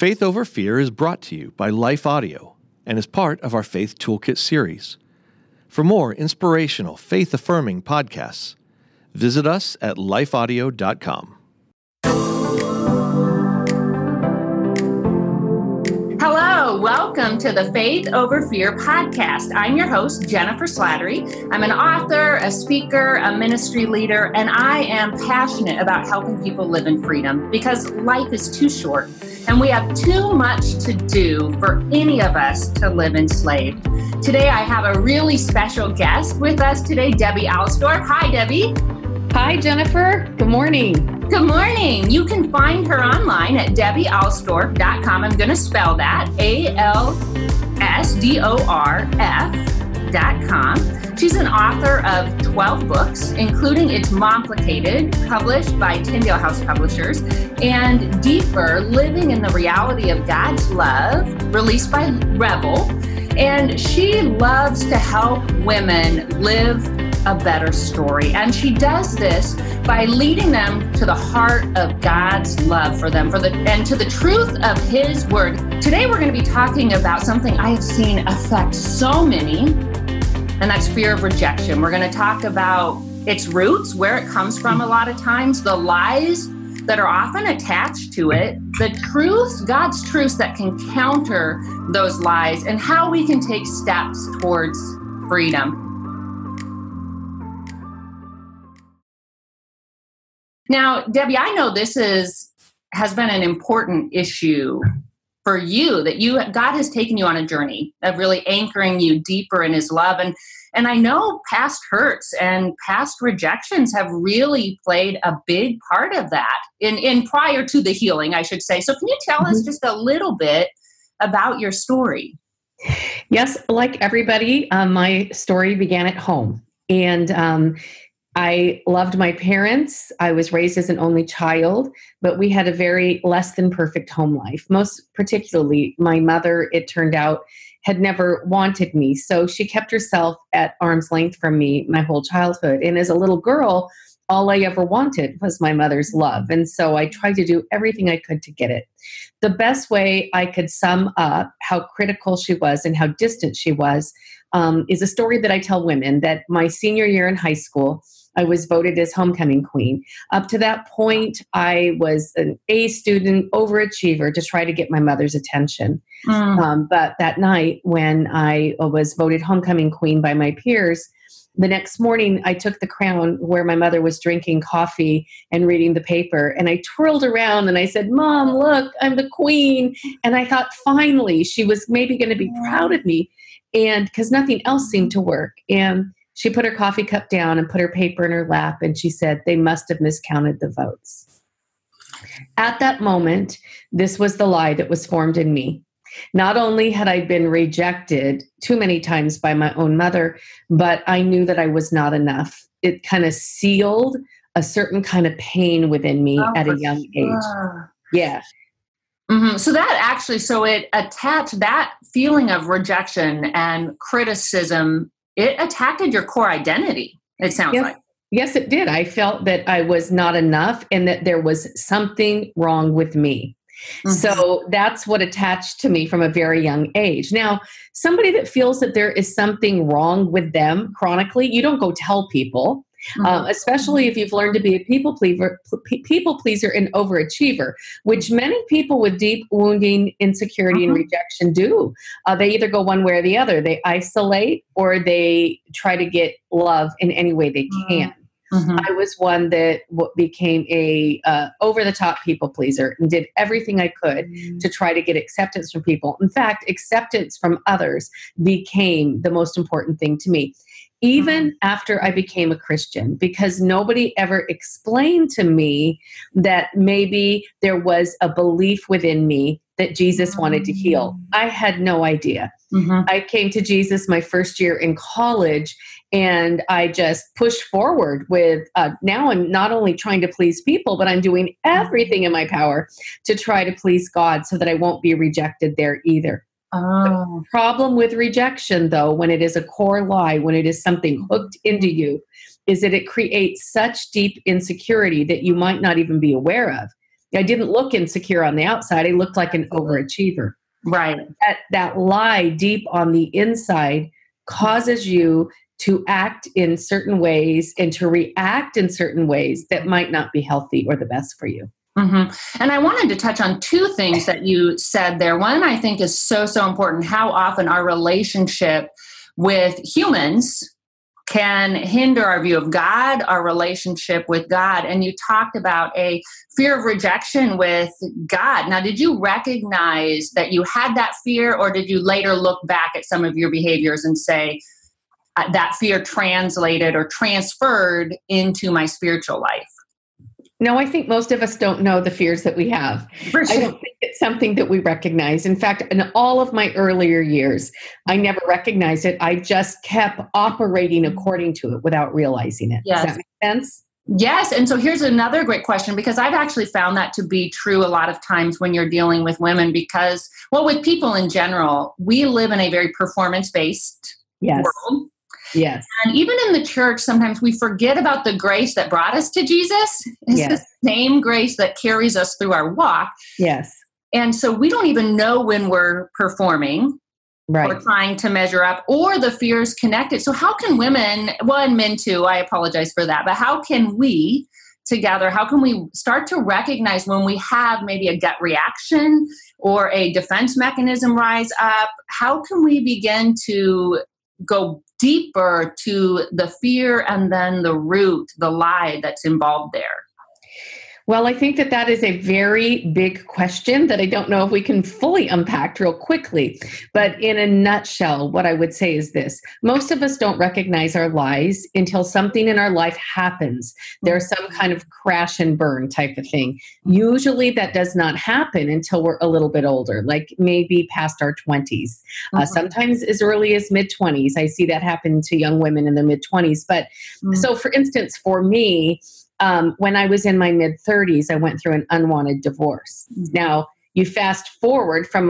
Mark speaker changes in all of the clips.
Speaker 1: Faith Over Fear is brought to you by Life Audio and is part of our Faith Toolkit series. For more inspirational, faith-affirming podcasts, visit us at lifeaudio.com.
Speaker 2: Hello, welcome to the Faith Over Fear podcast. I'm your host, Jennifer Slattery. I'm an author, a speaker, a ministry leader, and I am passionate about helping people live in freedom because life is too short and we have too much to do for any of us to live enslaved. Today, I have a really special guest with us today, Debbie Alsdorf. Hi, Debbie.
Speaker 3: Hi, Jennifer. Good morning.
Speaker 2: Good morning. You can find her online at debbiealsdorf.com. I'm going to spell that, ALSDORF.com. She's an author of 12 books, including its Momplicated, published by Tyndale House Publishers, and Deeper, Living in the Reality of God's Love, released by Rebel. And she loves to help women live a better story. And she does this by leading them to the heart of God's love for them, and to the truth of His Word. Today, we're going to be talking about something I have seen affect so many, and that's fear of rejection. We're going to talk about its roots, where it comes from a lot of times, the lies that are often attached to it, the truths, God's truths that can counter those lies, and how we can take steps towards freedom. Now, Debbie, I know this has been an important issue for you, that God has taken you on a journey of really anchoring you deeper in His love. And I know past hurts and past rejections have really played a big part of that in prior to the healing, I should say. So can you tell us just a little bit about your story?
Speaker 3: Yes, like everybody, my story began at home. And I loved my parents. I was raised as an only child, but we had a very less than perfect home life. Most particularly, my mother, it turned out, had never wanted me. So she kept herself at arm's length from me my whole childhood. And as a little girl, all I ever wanted was my mother's love. And so I tried to do everything I could to get it. The best way I could sum up how critical she was and how distant she was is a story that I tell women, that my senior year in high school, I was voted as homecoming queen. Up to that point, I was an A student, overachiever to try to get my mother's attention. But that night when I was voted homecoming queen by my peers, the next morning I took the crown where my mother was drinking coffee and reading the paper, and I twirled around and I said, "Mom, look, I'm the queen." And I thought finally she was maybe going to be proud of me, and because nothing else seemed to work. And she put her coffee cup down and put her paper in her lap, and she said, "They must have miscounted the votes." At that moment, this was the lie that was formed in me. Not only had I been rejected too many times by my own mother, but I knew that I was not enough. It kind of sealed a certain kind of pain within me at a young age. Yeah.
Speaker 2: Mm-hmm. So it attached that feeling of rejection and criticism. It attacked your core identity, it sounds like.
Speaker 3: Yes, it did. I felt that I was not enough and that there was something wrong with me. Mm-hmm. So that's what attached to me from a very young age. Now, somebody that feels that there is something wrong with them chronically, you don't go tell people. Especially if you've learned to be a people pleaser and overachiever, which many people with deep wounding, insecurity, and rejection do. They either go one way or the other. They isolate or they try to get love in any way they can. I was one that became a over-the-top people pleaser and did everything I could to try to get acceptance from people. In fact, acceptance from others became the most important thing to me. Even after I became a Christian, because nobody ever explained to me that maybe there was a belief within me that Jesus wanted to heal. I had no idea. I came to Jesus my first year in college, and I just pushed forward with, now I'm not only trying to please people, but I'm doing everything in my power to try to please God so that I won't be rejected there either. The problem with rejection, though, when it is a core lie, when it is something hooked into you, is that it creates such deep insecurity that you might not even be aware of. I didn't look insecure on the outside. I looked like an overachiever.
Speaker 2: Right.
Speaker 3: That lie deep on the inside causes you to act in certain ways and to react in certain ways that might not be healthy or the best for you.
Speaker 2: Mm-hmm. And I wanted to touch on two things that you said there. One, I think, is so important, how often our relationship with humans can hinder our view of God, our relationship with God. And you talked about a fear of rejection with God. Now, did you recognize that you had that fear, or did you later look back at some of your behaviors and say, that fear translated or transferred into my spiritual life?
Speaker 3: No, I think most of us don't know the fears that we have.
Speaker 2: For sure.
Speaker 3: I don't think it's something that we recognize. In fact, in all of my earlier years, I never recognized it. I just kept operating according to it without realizing it.
Speaker 2: Yes.
Speaker 3: Does that make sense?
Speaker 2: Yes. And so here's another great question, because I've actually found that to be true a lot of times when you're dealing with women, because, well, with people in general, we live in a very performance-based world.
Speaker 3: Yes.
Speaker 2: And even in the church, sometimes we forget about the grace that brought us to Jesus. It's the same grace that carries us through our walk.
Speaker 3: Yes.
Speaker 2: And so we don't even know when we're performing or trying to measure up, or the fears connected. So how can women, well, and men too, I apologize for that, but how can we together, how can we start to recognize when we have maybe a gut reaction or a defense mechanism rise up? How can we begin to go deeper to the fear and then the root, the lie that's involved there?
Speaker 3: Well, I think that is a very big question that I don't know if we can fully unpack real quickly. But in a nutshell, what I would say is this. Most of us don't recognize our lies until something in our life happens. There's some kind of crash and burn type of thing. Usually that does not happen until we're a little bit older, like maybe past our 20s. Sometimes as early as mid-20s. I see that happen to young women in their mid-20s. But so for instance, for me, when I was in my mid-30s, I went through an unwanted divorce. Now, you fast forward from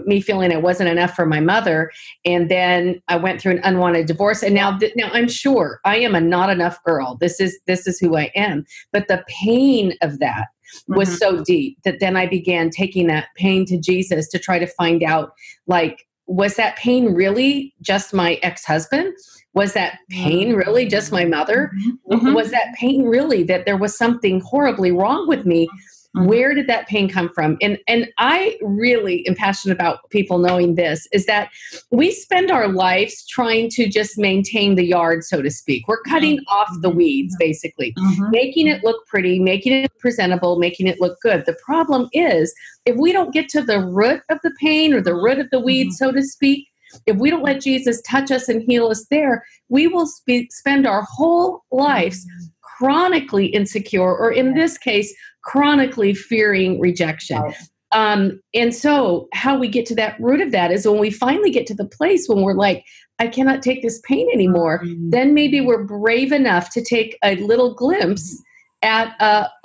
Speaker 3: me feeling it wasn't enough for my mother, and then I went through an unwanted divorce, and now I'm sure I am a not enough girl. This is who I am. But the pain of that was so deep that then I began taking that pain to Jesus to try to find out, like, was that pain really just my ex-husband? Was that pain really just my mother? Was that pain really that there was something horribly wrong with me? Where did that pain come from? And I really am passionate about people knowing this, is that we spend our lives trying to just maintain the yard, so to speak. We're cutting off the weeds, basically, making it look pretty, making it presentable, making it look good. The problem is, if we don't get to the root of the pain or the root of the weeds, so to speak, if we don't let Jesus touch us and heal us there, we will spend our whole lives chronically insecure, or in this case, chronically fearing rejection. And so how we get to that root of that is when we finally get to the place when we're like, I cannot take this pain anymore, then maybe we're brave enough to take a little glimpse at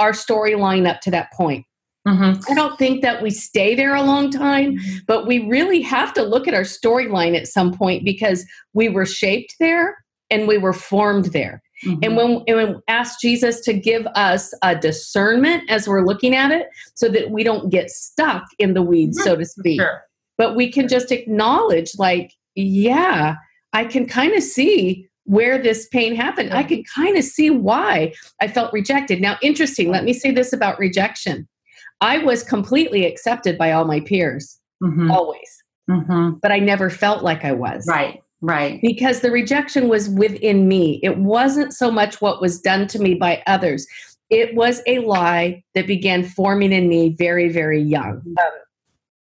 Speaker 3: our storyline up to that point. I don't think that we stay there a long time, but we really have to look at our storyline at some point, because we were shaped there and we were formed there. And when we ask Jesus to give us a discernment as we're looking at it, so that we don't get stuck in the weeds, so to speak, but we can just acknowledge, like, yeah, I can kind of see where this pain happened. I can kind of see why I felt rejected. Now, interesting, let me say this about rejection. I was completely accepted by all my peers, always, but I never felt like I was.
Speaker 2: Right.
Speaker 3: Because the rejection was within me. It wasn't so much what was done to me by others. It was a lie that began forming in me very, very young.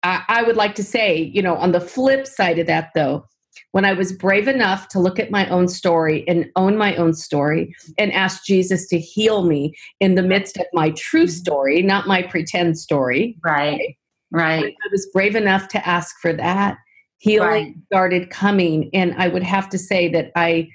Speaker 3: I would like to say, on the flip side of that, though, when I was brave enough to look at my own story and own my own story and ask Jesus to heal me in the midst of my true story, not my pretend story. Right. I was brave enough to ask for that. Healing started coming. And I would have to say that I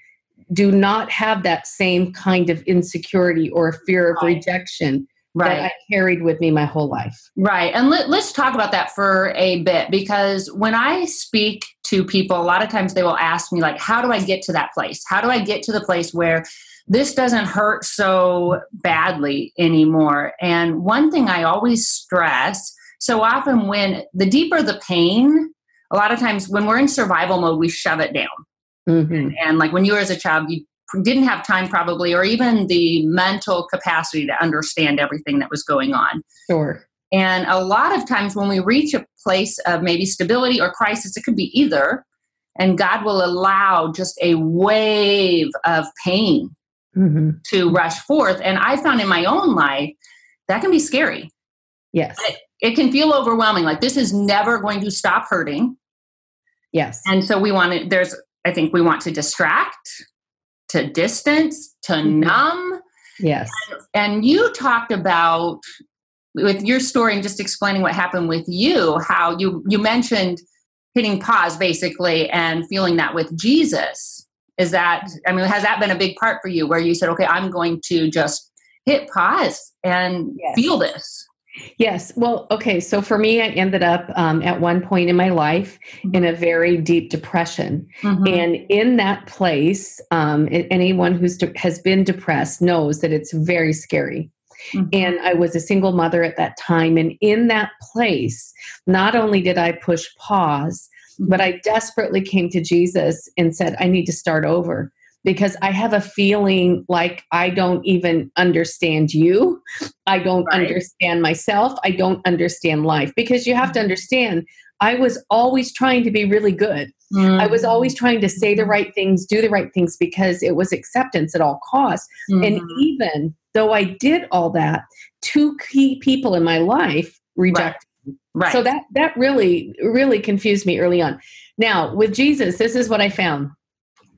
Speaker 3: do not have that same kind of insecurity or fear of rejection that I carried with me my whole life.
Speaker 2: Right. And let's talk about that for a bit, because when I speak to people, a lot of times they will ask me, like, how do I get to that place? How do I get to the place where this doesn't hurt so badly anymore. And one thing I always stress, so often when the deeper the pain, a lot of times when we're in survival mode, we shove it down. And like when you were as a child, you didn't have time probably, or even the mental capacity to understand everything that was going on.
Speaker 3: Sure.
Speaker 2: And a lot of times when we reach a place of maybe stability or crisis, it could be either, and God will allow just a wave of pain to rush forth. And I found in my own life, that can be scary.
Speaker 3: Yes.
Speaker 2: It can feel overwhelming. Like this is never going to stop hurting.
Speaker 3: Yes.
Speaker 2: And so I think we want to distract, to distance, to numb.
Speaker 3: Yes.
Speaker 2: And you talked about, with your story and just explaining what happened with you, how you mentioned hitting pause basically and feeling that with Jesus. Has that been a big part for you where you said, okay, I'm going to just hit pause and feel this?
Speaker 3: Yes. Well, okay. So for me, I ended up at one point in my life in a very deep depression. And in that place, anyone who has been depressed knows that it's very scary. And I was a single mother at that time. And in that place, not only did I push pause, but I desperately came to Jesus and said, I need to start over because I have a feeling like I don't even understand you. I don't understand myself. I don't understand life, because you have to understand, I was always trying to be really good. I was always trying to say the right things, do the right things, because it was acceptance at all costs. And even though I did all that, two key people in my life rejected me. So that really, really confused me early on. Now, with Jesus, this is what I found.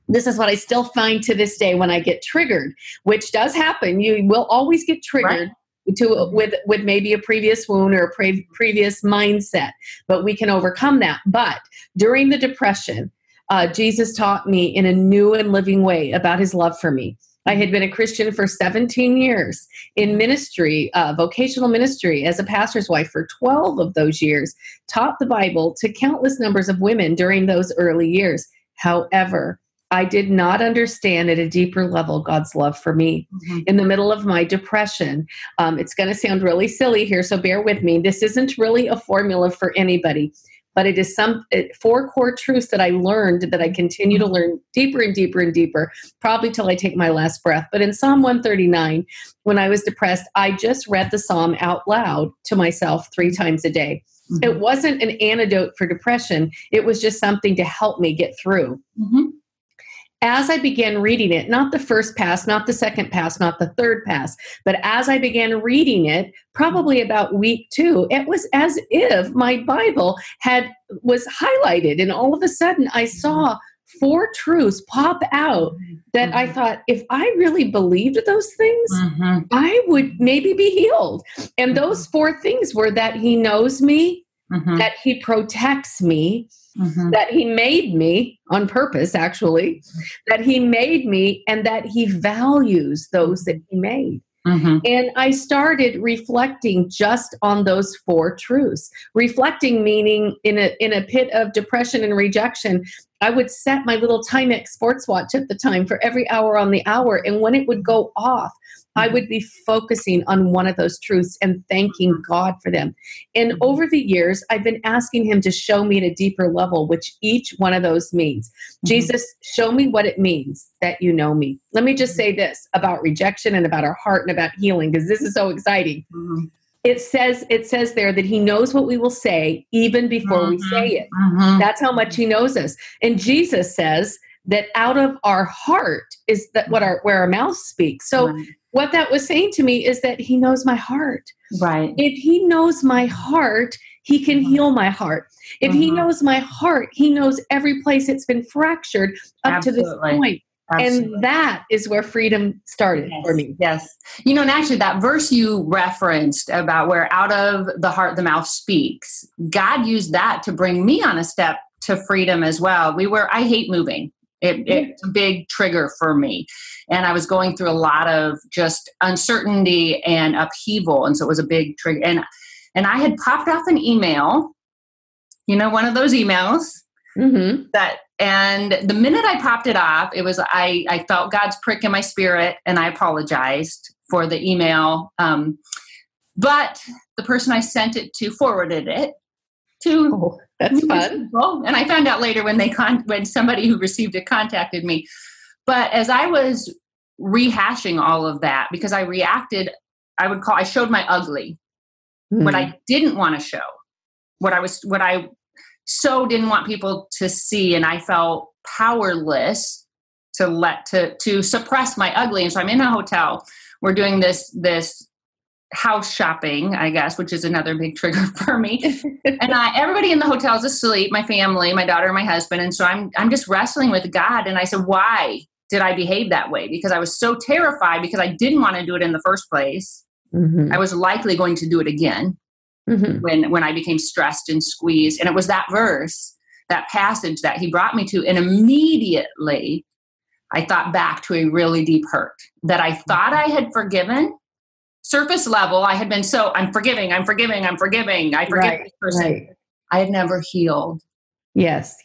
Speaker 3: This is what I still find to this day when I get triggered, which does happen. You will always get triggered with maybe a previous wound or a previous mindset, but we can overcome that. But during the depression, Jesus taught me in a new and living way about his love for me. I had been a Christian for 17 years in ministry, vocational ministry as a pastor's wife for 12 of those years, taught the Bible to countless numbers of women during those early years. However, I did not understand at a deeper level God's love for me. In the middle of my depression, it's going to sound really silly here, so bear with me. This isn't really a formula for anybody, but it is four core truths that I learned that I continue to learn deeper and deeper and deeper, probably till I take my last breath. But in Psalm 139, when I was depressed, I just read the Psalm out loud to myself 3 times a day. It wasn't an antidote for depression. It was just something to help me get through. As I began reading it, not the first pass, not the second pass, not the third pass, but as I began reading it, probably about week 2, it was as if my Bible was highlighted. And all of a sudden I saw 4 truths pop out that I thought, if I really believed those things, I would maybe be healed. And those 4 things were that he knows me, that he protects me, that he made me on purpose, actually, that he made me, and that he values those that he made. And I started reflecting just on those 4 truths. Reflecting meaning in a pit of depression and rejection, I would set my little Timex sports watch at the time for every hour on the hour. And when it would go off, I would be focusing on one of those truths and thanking God for them. And over the years, I've been asking him to show me at a deeper level, which each one of those means. Jesus, show me what it means that you know me. Let me just say this about rejection and about our heart and about healing, because this is so exciting. It says there that he knows what we will say even before we say it. That's how much he knows us. And Jesus says that out of our heart is where our mouth speaks. So what that was saying to me is that he knows my heart. If he knows my heart, he can heal my heart. If he knows my heart, he knows every place it's been fractured up to this point. And that is where freedom started for me.
Speaker 2: Yes. And actually that verse you referenced about where out of the heart, the mouth speaks, God used that to bring me on a step to freedom as well. I hate moving. It's a big trigger for me. And I was going through a lot of just uncertainty and upheaval. And so it was a big trigger. And I had popped off an email, one of those emails that And the minute I popped it off, it was, I felt God's prick in my spirit, and I apologized for the email. But the person I sent it to forwarded it to.
Speaker 3: Oh, that's fun.
Speaker 2: People. And I found out later when somebody who received it contacted me. But as I was rehashing all of that, because I reacted, I showed my ugly, what I didn't want to show, what I so didn't want people to see. And I felt powerless to suppress my ugly. And so I'm in a hotel. We're doing this house shopping, I guess, which is another big trigger for me. And everybody in the hotel is asleep, my family, my daughter, and my husband. And so I'm just wrestling with God. And I said, why did I behave that way? Because I was so terrified, because I didn't want to do it in the first place. Mm-hmm. I was likely going to do it again when I became stressed and squeezed. And it was that verse, that passage that he brought me to. And immediately I thought back to a really deep hurt that I thought I had forgiven. Surface level, I had been I'm forgiving. I forgive this person. Right. I had never healed.
Speaker 3: Yes.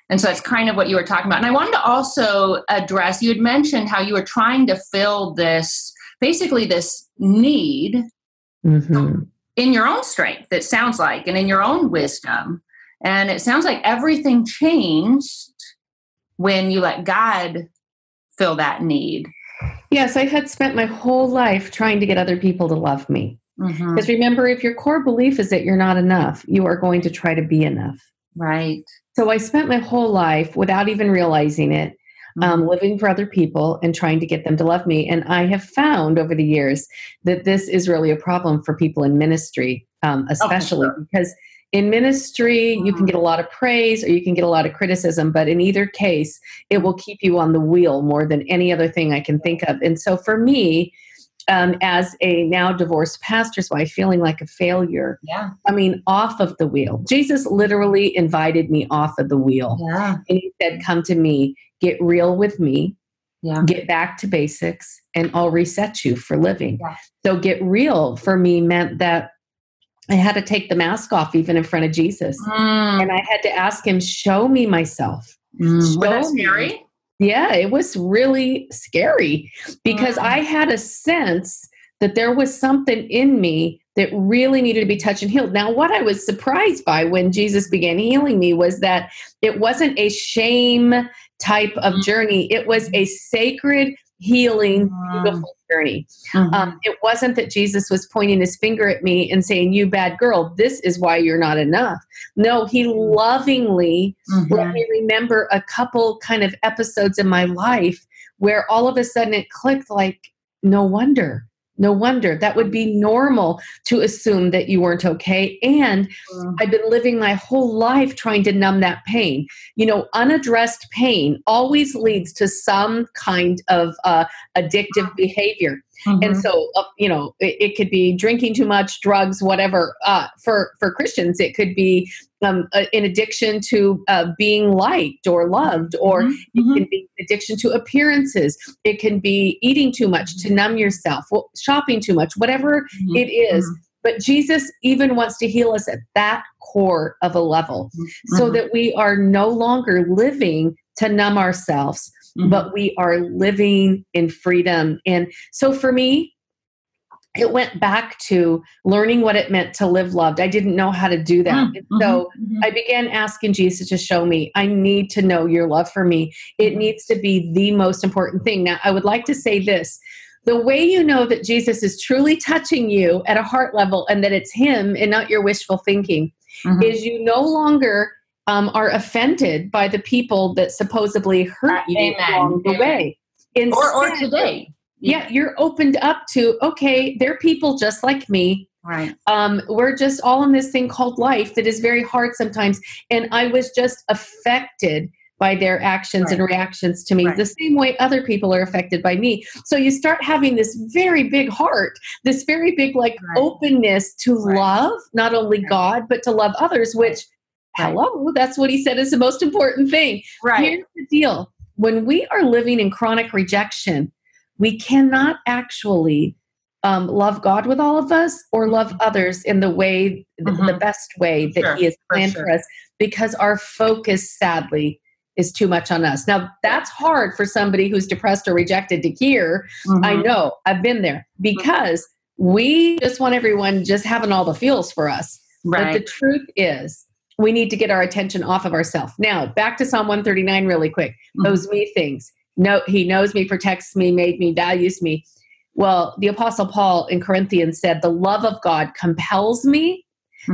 Speaker 2: And so that's kind of what you were talking about. And I wanted to also address, you had mentioned how you were trying to fill this need in your own strength, it sounds like, and in your own wisdom. And it sounds like everything changed when you let God fill that need.
Speaker 3: Yes, I had spent my whole life trying to get other people to love me. Because remember, if your core belief is that you're not enough, you are going to try to be enough.
Speaker 2: Right.
Speaker 3: So I spent my whole life, without even realizing it, living for other people and trying to get them to love me. And I have found over the years that this is really a problem for people in ministry, especially because in ministry, you can get a lot of praise or you can get a lot of criticism, but in either case, it will keep you on the wheel more than any other thing I can think of. And so for me, as a now divorced pastor's wife, feeling like a failure, off of the wheel. Jesus literally invited me off of the wheel. Yeah. And he said, come to me, get real with me, get back to basics, and I'll reset you for living. Yeah. So get real for me meant that I had to take the mask off even in front of Jesus. And I had to ask him, show me myself.
Speaker 2: Was that scary?
Speaker 3: Yeah, it was really scary because I had a sense that there was something in me that really needed to be touched and healed. Now, what I was surprised by when Jesus began healing me was that it wasn't a shame type of journey. It was a sacred, healing, beautiful journey. It wasn't that Jesus was pointing his finger at me and saying, you bad girl, this is why you're not enough. No, he lovingly let me remember a couple kind of episodes in my life where all of a sudden it clicked like, no wonder. That would be normal to assume that you weren't okay. And I've been living my whole life trying to numb that pain. You know, unaddressed pain always leads to some kind of addictive behavior. And so, it could be drinking too much, drugs, whatever. For Christians, it could be an addiction to being liked or loved, or it can be addiction to appearances. It can be eating too much to numb yourself, shopping too much, whatever it is. But Jesus even wants to heal us at that core of a level so that we are no longer living to numb ourselves, but we are living in freedom. And so for me, it went back to learning what it meant to live loved. I didn't know how to do that. And so I began asking Jesus to show me, I need to know your love for me. It needs to be the most important thing. Now, I would like to say this. The way you know that Jesus is truly touching you at a heart level and that it's him and not your wishful thinking is you no longer are offended by the people that supposedly hurt you along the way. Instead,
Speaker 2: or today.
Speaker 3: Yeah, you're opened up to, okay, they're people just like me.
Speaker 2: Right.
Speaker 3: We're just all in this thing called life that is very hard sometimes. And I was just affected by their actions and reactions to me, the same way other people are affected by me. So you start having this very big heart, this very big openness to love, not only God, but to love others, which, hello, that's what he said is the most important thing. Right. Here's the deal. When we are living in chronic rejection, we cannot actually love God with all of us or love others in the way, the best way that he has planned for us, because our focus, sadly, is too much on us. Now, that's hard for somebody who's depressed or rejected to hear. I know, I've been there, because we just want everyone just having all the feels for us.
Speaker 2: Right.
Speaker 3: But the truth is, we need to get our attention off of ourselves. Now, back to Psalm 139 really quick. Those me things. No, he knows me, protects me, made me, values me. Well, the Apostle Paul in Corinthians said, the love of God compels me.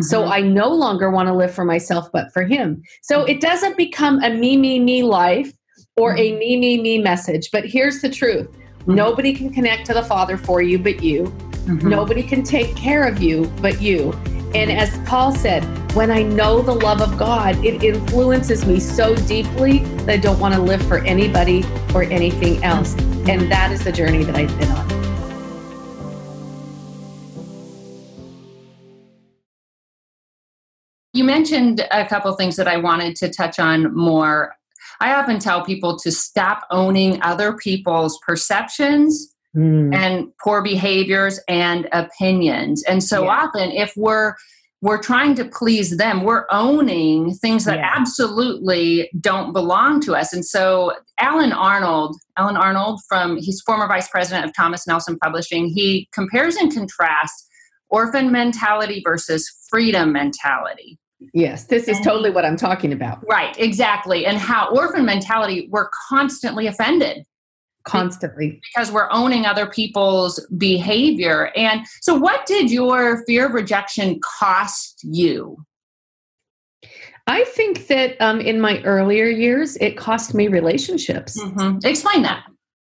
Speaker 3: So I no longer want to live for myself, but for him. So it doesn't become a me life or a me message. But here's the truth. Nobody can connect to the Father for you but you. Nobody can take care of you but you. And as Paul said, when I know the love of God, it influences me so deeply that I don't want to live for anybody or anything else. And that is the journey that I've been on.
Speaker 2: You mentioned a couple things that I wanted to touch on more. I often tell people to stop owning other people's perceptions and poor behaviors and opinions. And so often, if we're trying to please them, we're owning things that absolutely don't belong to us. And so Alan Arnold he's former vice president of Thomas Nelson Publishing, he compares and contrasts orphan mentality versus freedom mentality.
Speaker 3: Yes, this is totally what I'm talking about.
Speaker 2: Right, exactly. And how orphan mentality, we're constantly offended.
Speaker 3: Constantly.
Speaker 2: Because we're owning other people's behavior. And so what did your fear of rejection cost you?
Speaker 3: I think that in my earlier years, it cost me relationships.
Speaker 2: Explain that.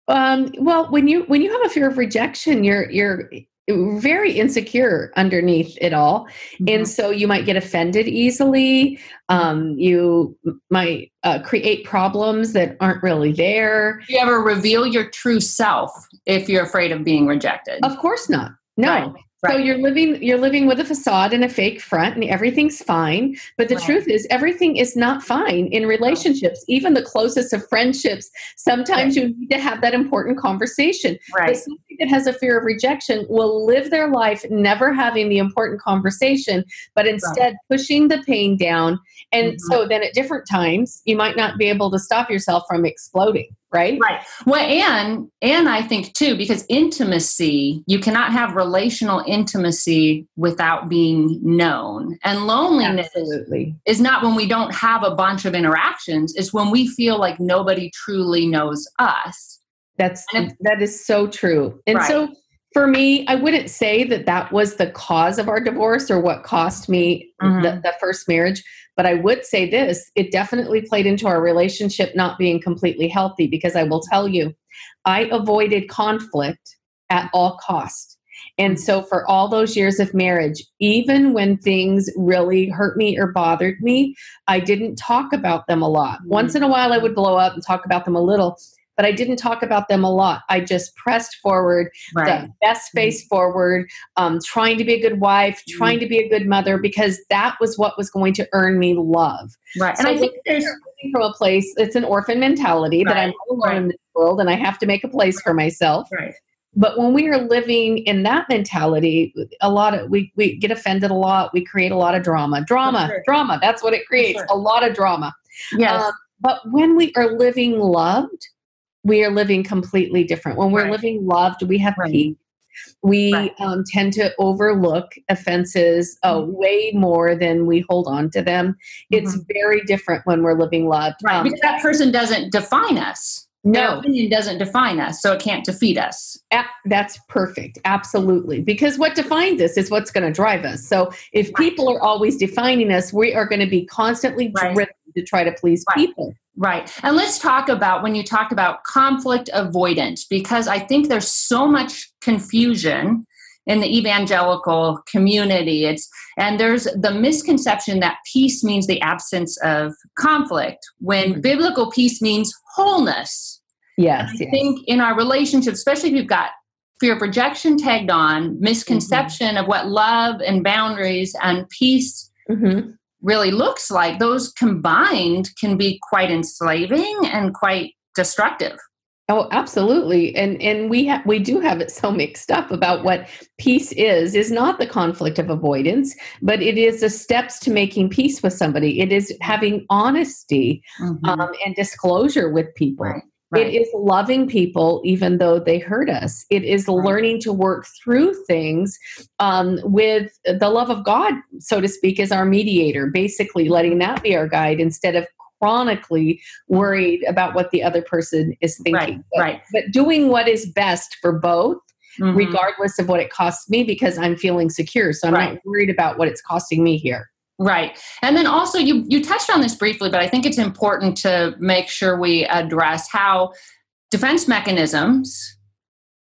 Speaker 3: Well, when you have a fear of rejection, you're very insecure underneath it all. And so you might get offended easily. You might create problems that aren't really there.
Speaker 2: Do you ever reveal your true self if you're afraid of being rejected?
Speaker 3: Of course not. No.
Speaker 2: Right.
Speaker 3: So you're living with a facade and a fake front, and everything's fine. But the truth is, everything is not fine in relationships, even the closest of friendships. Sometimes you need to have that important conversation. But somebody that has a fear of rejection will live their life never having the important conversation, but instead pushing the pain down. And so then at different times, you might not be able to stop yourself from exploding. Right.
Speaker 2: Well, and I think too, because intimacy, you cannot have relational intimacy without being known. And loneliness is not when we don't have a bunch of interactions. It's when we feel like nobody truly knows us.
Speaker 3: That is so true. And so for me, I wouldn't say that was the cause of our divorce or what cost me the first marriage. But I would say this, it definitely played into our relationship not being completely healthy, because I will tell you, I avoided conflict at all costs. And so for all those years of marriage, even when things really hurt me or bothered me, I didn't talk about them a lot. Once in a while, I would blow up and talk about them a little, but I didn't talk about them a lot. I just pressed forward, the best face forward, trying to be a good wife, trying to be a good mother, because that was what was going to earn me love.
Speaker 2: Right.
Speaker 3: So
Speaker 2: and I think
Speaker 3: there's from a place, it's an orphan mentality that I'm alone in this world and I have to make a place for myself.
Speaker 2: Right.
Speaker 3: But when we are living in that mentality, we get offended a lot. We create a lot of drama. Drama. That's what it creates. A lot of drama.
Speaker 2: Yes.
Speaker 3: But when we are living loved, we are living completely different. When we're living loved, we have peace. We tend to overlook offenses way more than we hold on to them. It's very different when we're living loved.
Speaker 2: Because that person doesn't define us.
Speaker 3: No.
Speaker 2: Their opinion doesn't define us, so it can't defeat us.
Speaker 3: That's perfect. Absolutely. Because what defines us is what's going to drive us. So if people are always defining us, we are going to be constantly driven to try to please people.
Speaker 2: Right. And let's talk about when you talked about conflict avoidance, because I think there's so much confusion in the evangelical community. And there's the misconception that peace means the absence of conflict, when biblical peace means wholeness.
Speaker 3: Yes.
Speaker 2: I think in our relationships, especially if you've got fear of rejection tagged on, misconception of what love and boundaries and peace really looks like, those combined can be quite enslaving and quite destructive.
Speaker 3: Oh, absolutely. And we do have it so mixed up about what peace is not the conflict of avoidance, but it is the steps to making peace with somebody. It is having honesty and disclosure with people.
Speaker 2: Right. Right.
Speaker 3: It is loving people even though they hurt us. It is learning to work through things with the love of God, so to speak, as our mediator, basically letting that be our guide instead of chronically worried about what the other person is thinking. But doing what is best for both, regardless of what it costs me, because I'm feeling secure. So I'm not worried about what it's costing me here.
Speaker 2: Right. And then also you touched on this briefly, but I think it's important to make sure we address how defense mechanisms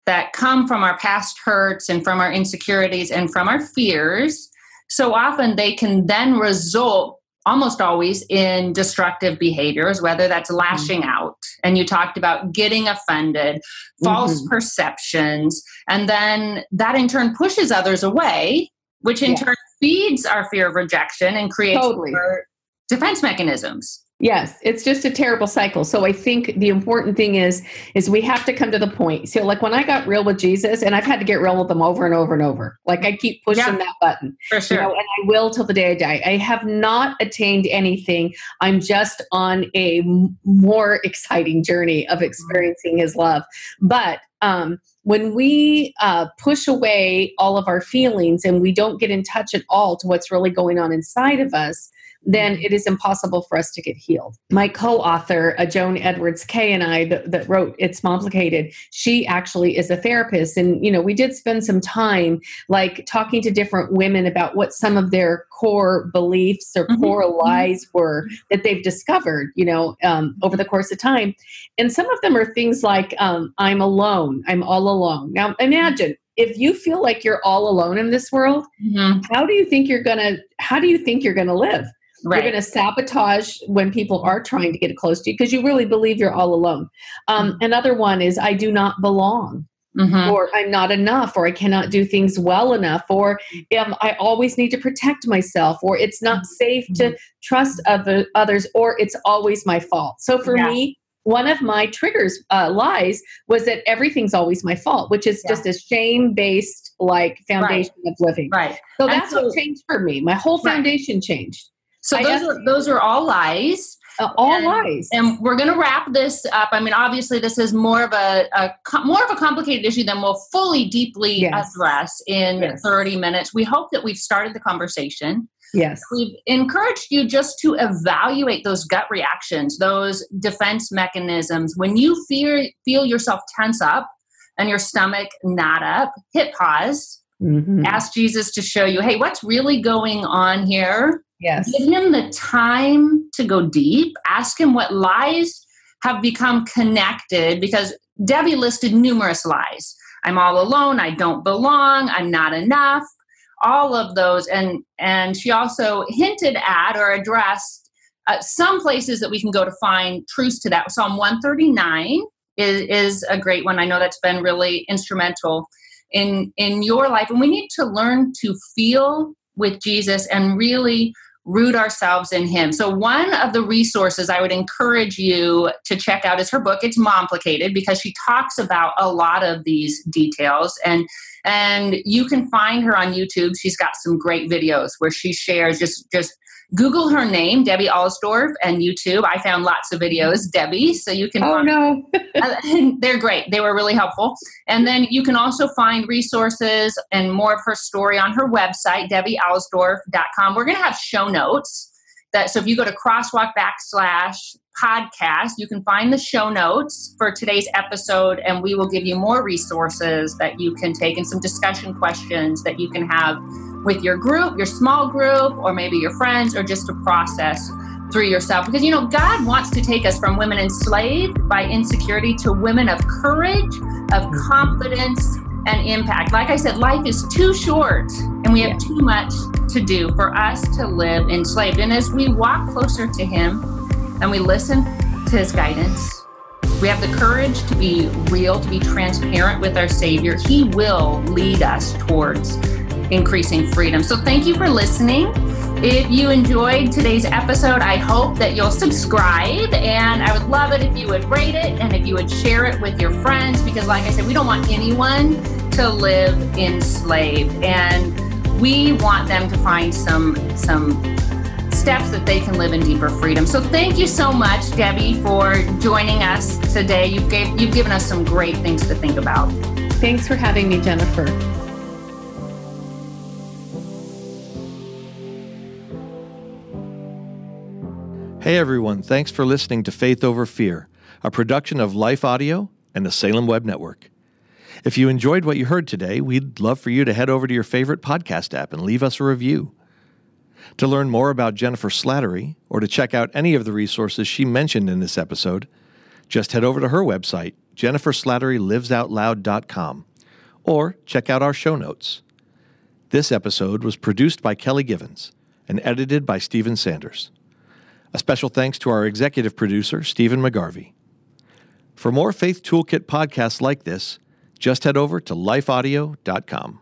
Speaker 2: that come from our past hurts and from our insecurities and from our fears, so often they can then result almost always in destructive behaviors, whether that's lashing out. And you talked about getting offended, false perceptions, and then that in turn pushes others away, which in turn feeds our fear of rejection and creates more defense mechanisms.
Speaker 3: Yes, it's just a terrible cycle. So I think the important thing is we have to come to the point. So like when I got real with Jesus, and I've had to get real with him over and over and over, like I keep pushing that button.
Speaker 2: For sure.
Speaker 3: And I will till the day I die. I have not attained anything. I'm just on a more exciting journey of experiencing his love. But when we push away all of our feelings and we don't get in touch at all to what's really going on inside of us, then it is impossible for us to get healed. My co-author, Joan Edwards-Kay, and I that wrote It's Momplicated, she actually is a therapist. And, we did spend some time like talking to different women about what some of their core beliefs or core lies were that they've discovered, over the course of time. And some of them are things like, I'm alone. I'm all alone. Now, imagine if you feel like you're all alone in this world, how do you think you're going to live? Right. You're going to sabotage when people are trying to get close to you because you really believe you're all alone. Another one is I do not belong, or I'm not enough, or I cannot do things well enough, or I always need to protect myself, or it's not safe to trust others, or it's always my fault. So for me, one of my triggers, lies, was that everything's always my fault, which is just a shame-based like foundation of living.
Speaker 2: Right.
Speaker 3: So that's what changed for me. My whole foundation changed.
Speaker 2: So those are all lies.
Speaker 3: Lies.
Speaker 2: And we're going to wrap this up. I mean, obviously, this is more of a complicated issue than we'll fully, deeply address in 30 minutes. We hope that we've started the conversation.
Speaker 3: Yes.
Speaker 2: We've encouraged you just to evaluate those gut reactions, those defense mechanisms. When you feel yourself tense up and your stomach knot up, hit pause. Ask Jesus to show you, hey, what's really going on here?
Speaker 3: Yes.
Speaker 2: Give him the time to go deep. Ask him what lies have become connected, because Debbie listed numerous lies. I'm all alone. I don't belong. I'm not enough. All of those. And she also hinted at or addressed some places that we can go to find truths to that. Psalm 139 is a great one. I know that's been really instrumental in your life. And we need to learn to feel with Jesus and really root ourselves in him. So one of the resources I would encourage you to check out is her book. It's Momplicated, because she talks about a lot of these details, and you can find her on YouTube. She's got some great videos where she shares, just Google her name, Debbie Alsdorf, and YouTube. I found lots of videos, Debbie, so you can they're great. They were really helpful. And then you can also find resources and more of her story on her website, debbiealsdorf.com. We're going to have show notes. So if you go to crosswalk./podcast, you can find the show notes for today's episode, and we will give you more resources that you can take and some discussion questions that you can have with your group, your small group, or maybe your friends, or just to process through yourself. Because, God wants to take us from women enslaved by insecurity to women of courage, of confidence, and impact. Like I said, life is too short, and we have too much to do for us to live enslaved. And as we walk closer to him and we listen to his guidance, we have the courage to be real, to be transparent with our Savior. He will lead us towards increasing freedom. So thank you for listening. If you enjoyed today's episode, I hope that you'll subscribe, and I would love it if you would rate it and if you would share it with your friends, because like I said, we don't want anyone to live enslaved, and we want them to find some steps that they can live in deeper freedom. So thank you so much, Debbie, for joining us today. You've given us some great things to think about.
Speaker 3: Thanks for having me, Jennifer.
Speaker 1: Hey everyone, thanks for listening to Faith Over Fear, a production of Life Audio and the Salem Web Network. If you enjoyed what you heard today, we'd love for you to head over to your favorite podcast app and leave us a review. To learn more about Jennifer Slattery, or to check out any of the resources she mentioned in this episode, just head over to her website, jenniferslatterylivesoutloud.com, or check out our show notes. This episode was produced by Kelly Givens and edited by Stephen Sanders. A special thanks to our executive producer, Stephen McGarvey. For more Faith Toolkit podcasts like this, just head over to lifeaudio.com.